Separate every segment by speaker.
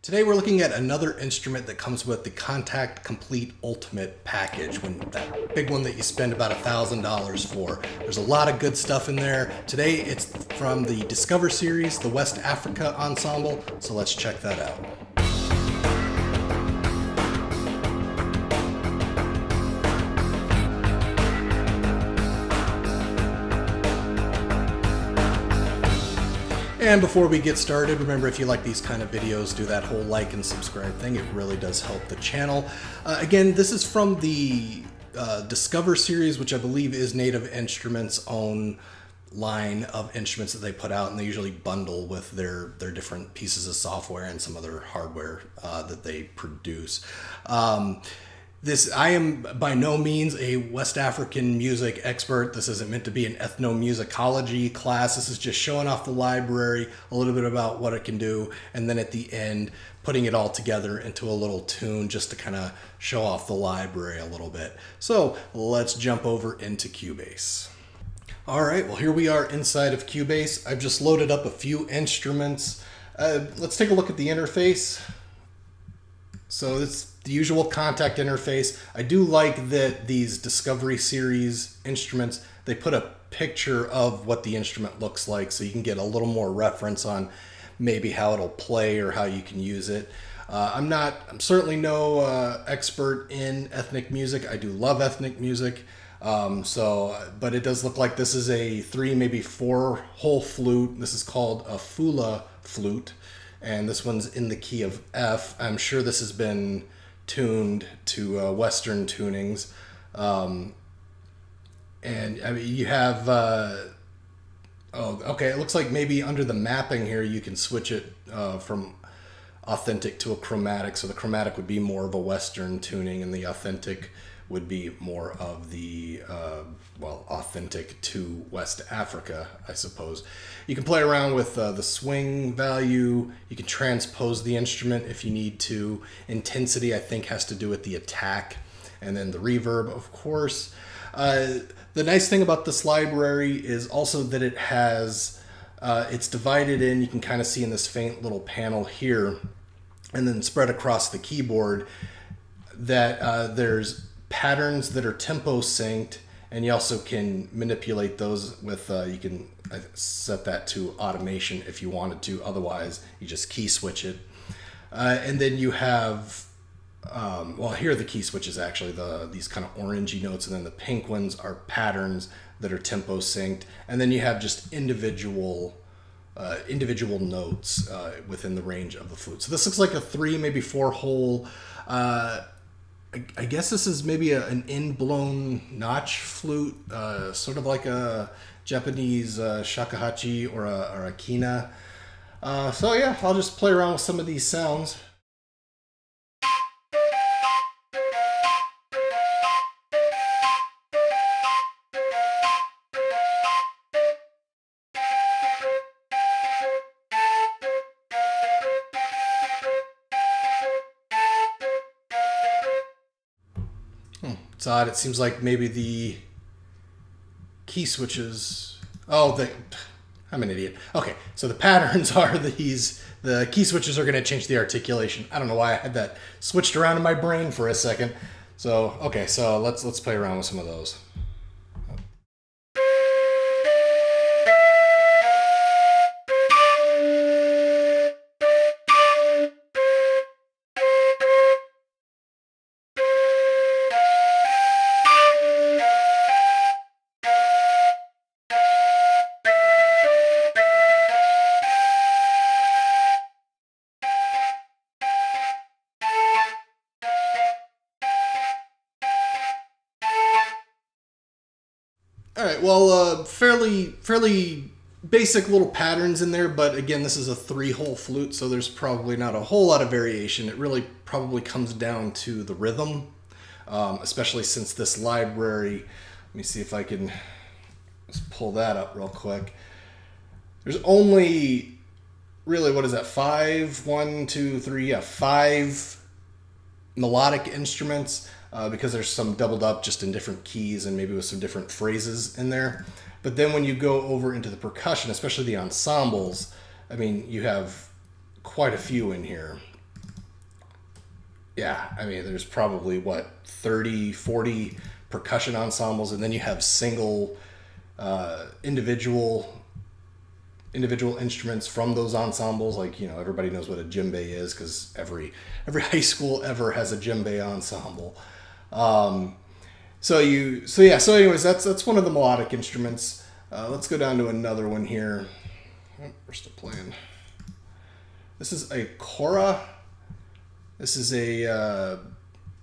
Speaker 1: Today we're looking at another instrument that comes with the Kontakt Komplete Ultimate package, that big one that you spend about $1,000 for. There's a lot of good stuff in there. Today it's from the Discover series, the West Africa Ensemble, so let's check that out. And before we get started, remember, if you like these kind of videos, do that whole like and subscribe thing. It really does help the channel. Again, this is from the Discover series, which I believe is Native Instruments' own line of instruments that they put out, and they usually bundle with their different pieces of software and some other hardware that they produce. I am by no means a West African music expert. This isn't meant to be an ethnomusicology class. This is just showing off the library, a little bit about what it can do, and then at the end, putting it all together into a little tune just to kind of show off the library a little bit. So let's jump over into Cubase. All right, well, here we are inside of Cubase. I've just loaded up a few instruments. Let's take a look at the interface. So it's the usual Kontakt interface. I do like that these Discovery series instruments, they put a picture of what the instrument looks like so you can get a little more reference on maybe how it'll play or how you can use it. I'm certainly no expert in ethnic music. I do love ethnic music. But it does look like this is a 3, maybe 4 hole flute. This is called a Fula flute. And this one's in the key of F. I'm sure this has been tuned to Western tunings. And I mean, you have, okay, it looks like maybe under the mapping here, you can switch it from authentic to a chromatic. So the chromatic would be more of a Western tuning, and the authentic would be more of the, authentic to West Africa, I suppose. You can play around with the swing value. You can transpose the instrument if you need to. Intensity, I think, has to do with the attack. And then the reverb, of course. The nice thing about this library is also that it has, it's divided in, you can kind of see in this faint little panel here, and then spread across the keyboard, that there's patterns that are tempo synced, and you also can manipulate those with, you can set that to automation if you wanted to. Otherwise, you just key switch it. And then you have, here are the key switches actually, these kind of orangey notes, and then the pink ones are patterns that are tempo synced. And then you have just individual notes within the range of the flute. So this looks like a 3, maybe 4 hole, I guess this is maybe an in-blown notch flute, sort of like a Japanese shakuhachi or a kina. So yeah, I'll just play around with some of these sounds. It's odd. It seems like maybe the key switches... I'm an idiot. Okay, so the patterns are these. The key switches are going to change the articulation. I don't know why I had that switched around in my brain for a second. So, okay, so let's play around with some of those. All right, well, fairly basic little patterns in there, but again, this is a 3-hole flute, so there's probably not a whole lot of variation. It really probably comes down to the rhythm, especially since this library, let me see if I can just pull that up real quick. There's only really, what is that, 5 melodic instruments. Because there's some doubled up just in different keys and maybe with some different phrases in there. But then when you go over into the percussion, especially the ensembles, I mean, you have quite a few in here. yeah, I mean, there's probably what, 30, 40 percussion ensembles, and then you have single individual instruments from those ensembles. Like, you know, everybody knows what a djembe is because every high school ever has a djembe ensemble. So anyways, that's one of the melodic instruments. Let's go down to another one here. Oh, we're still playing. This is a kora. This is a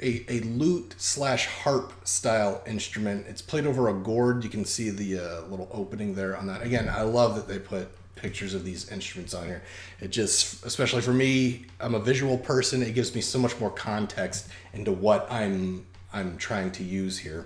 Speaker 1: lute / harp style instrument. It's played over a gourd. You can see the little opening there on that. Again, I love that they put pictures of these instruments on here. It just, especially for me, I'm a visual person. It gives me so much more context into what I'm trying to use here.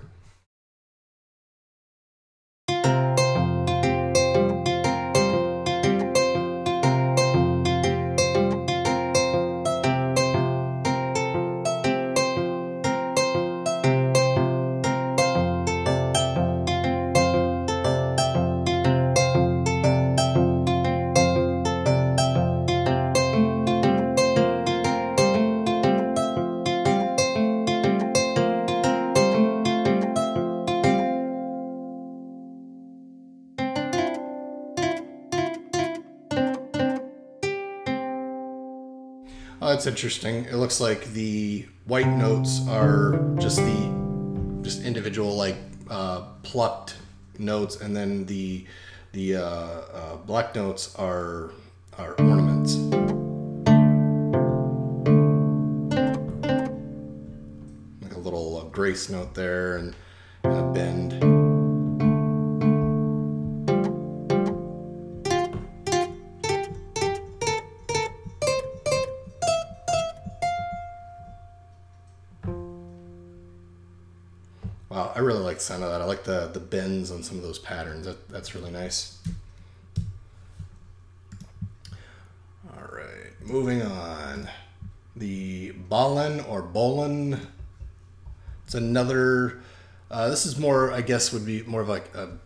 Speaker 1: Oh, that's interesting. It looks like the white notes are just individual, like plucked notes, and then the black notes are ornaments. Like a little grace note there and a bend. Wow, I really like the sound of that. I like the bends on some of those patterns. That's really nice. All right, moving on. The ballen or bollen. It's another, this is more, I guess, would be more of like a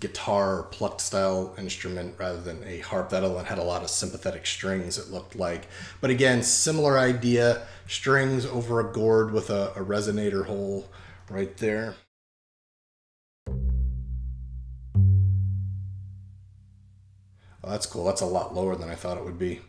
Speaker 1: guitar plucked style instrument rather than a harp. That other one had a lot of sympathetic strings, it looked like. But again, similar idea, strings over a gourd with a resonator hole right there. Oh, that's cool. That's a lot lower than I thought it would be.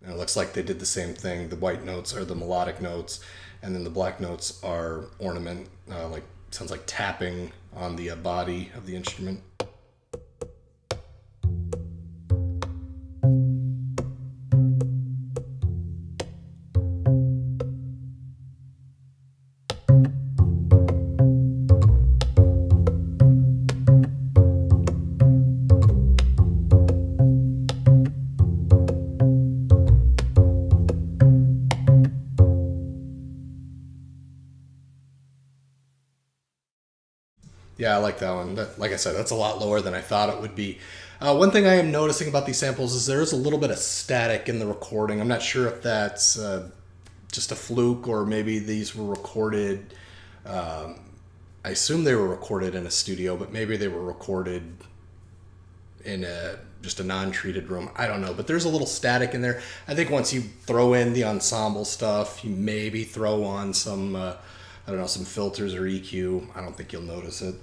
Speaker 1: And it looks like they did the same thing. The white notes are the melodic notes, and then the black notes are ornament, like sounds like tapping on the body of the instrument. Yeah, I like that one. Like I said, that's a lot lower than I thought it would be. One thing I am noticing about these samples is there is a little bit of static in the recording. I'm not sure if that's just a fluke or maybe these were recorded. I assume they were recorded in a studio, but maybe they were recorded in just a non-treated room. I don't know, but there's a little static in there. I think once you throw in the ensemble stuff, you maybe throw on some I don't know, some filters or EQ. I don't think you'll notice it.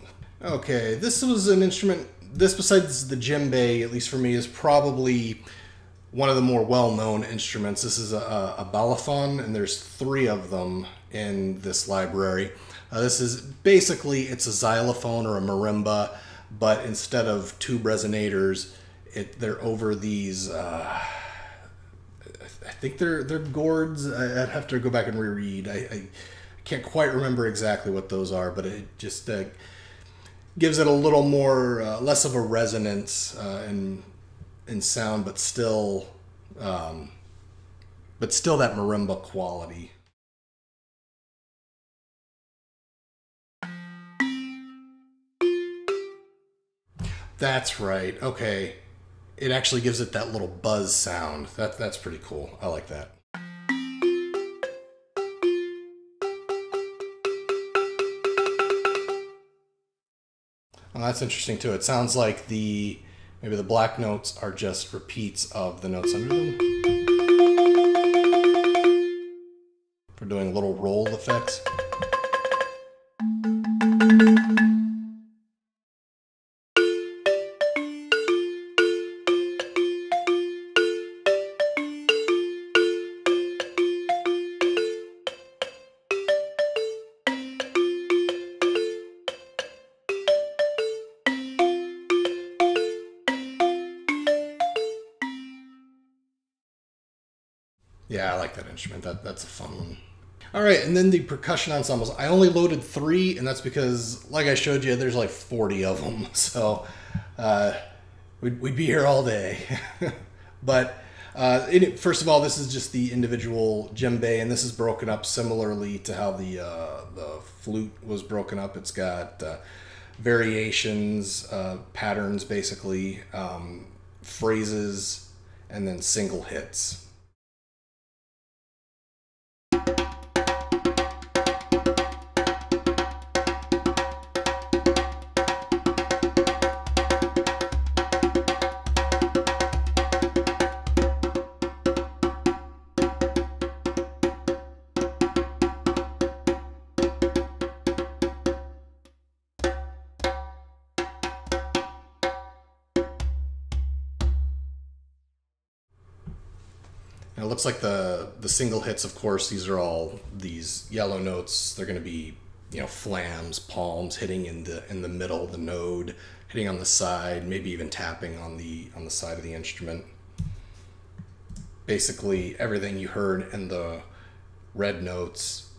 Speaker 1: Okay, this was an instrument, this besides the djembe, at least for me, is probably one of the more well-known instruments. This is a balafon, and there's 3 of them in this library. This is basically, it's a xylophone or a marimba, but instead of tube resonators, they're over these, I think they're gourds. I'd have to go back and reread. I can't quite remember exactly what those are, but it just gives it a little more, less of a resonance in sound, but still that marimba quality. That's right. Okay, it actually gives it that little buzz sound. That's pretty cool. I like that. Well, that's interesting too. It sounds like the Maybe the black notes are just repeats of the notes under them. For doing little roll effects. Yeah, I like that instrument. That's a fun one. All right, and then the percussion ensembles. I only loaded 3, and that's because, like I showed you, there's like 40 of them. So we'd be here all day. But first of all, this is just the individual djembe, and this is broken up similarly to how the flute was broken up. It's got variations, patterns, basically, phrases, and then single hits. Now it looks like the single hits, of course, these are all these yellow notes. They're going to be, you know, flams, palms hitting in the middle, the node, hitting on the side, maybe even tapping on the side of the instrument. Basically, everything you heard in the red notes,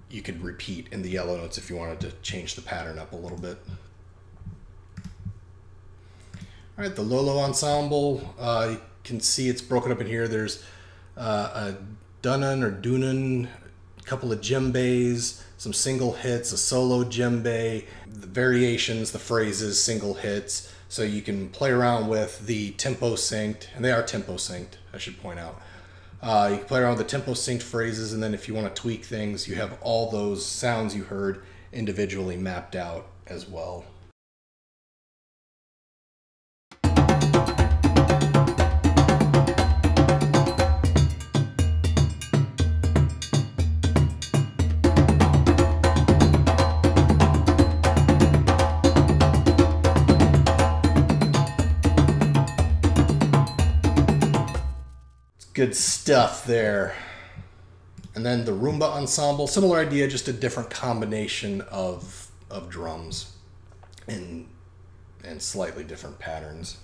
Speaker 1: you could repeat in the yellow notes if you wanted to change the pattern up a little bit. All right, the Lolo ensemble, you can see it's broken up in here. There's a Dunan or Dunan, a couple of djembes, some single hits, a solo djembe, the variations, the phrases, single hits. So you can play around with the tempo synced, and they are tempo synced, I should point out. You can play around with the tempo synced phrases, and then if you want to tweak things, you have all those sounds you heard individually mapped out as well. Good stuff there. And then the Rumba ensemble, similar idea, just a different combination of drums and slightly different patterns.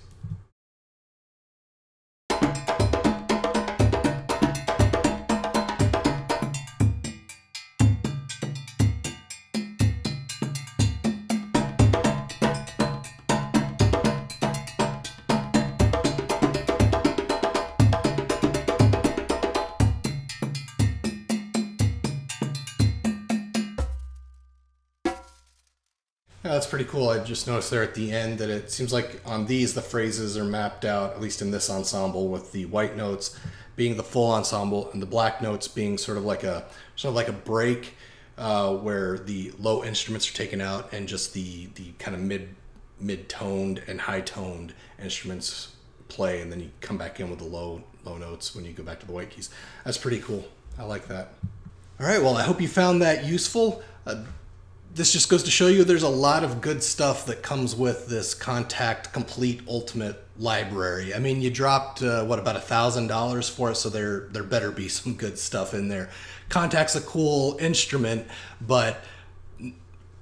Speaker 1: Yeah, that's pretty cool. I just noticed there at the end that it seems like on these the phrases are mapped out, at least in this ensemble, with the white notes being the full ensemble and the black notes being sort of like a break where the low instruments are taken out and just the kind of mid-toned and high-toned instruments play, and then you come back in with the low notes when you go back to the white keys. That's pretty cool. I like that. All right, well, I hope you found that useful. This just goes to show you there's a lot of good stuff that comes with this Kontakt Komplete Ultimate library. I mean, you dropped, what, about $1,000 for it, so there better be some good stuff in there. Kontakt's a cool instrument, but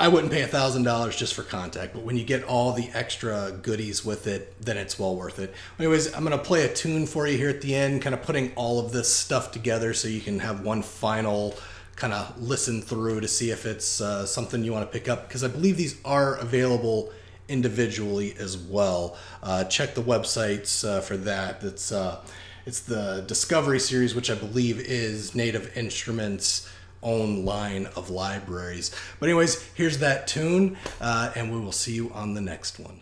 Speaker 1: I wouldn't pay $1,000 just for Kontakt, but when you get all the extra goodies with it, then it's well worth it. Anyways, I'm going to play a tune for you here at the end, kind of putting all of this stuff together so you can have one final kind of listen through to see if it's something you want to pick up, because I believe these are available individually as well. Check the websites for that. It's the Discovery series, which I believe is Native Instruments' own line of libraries. But anyways, here's that tune, and we will see you on the next one.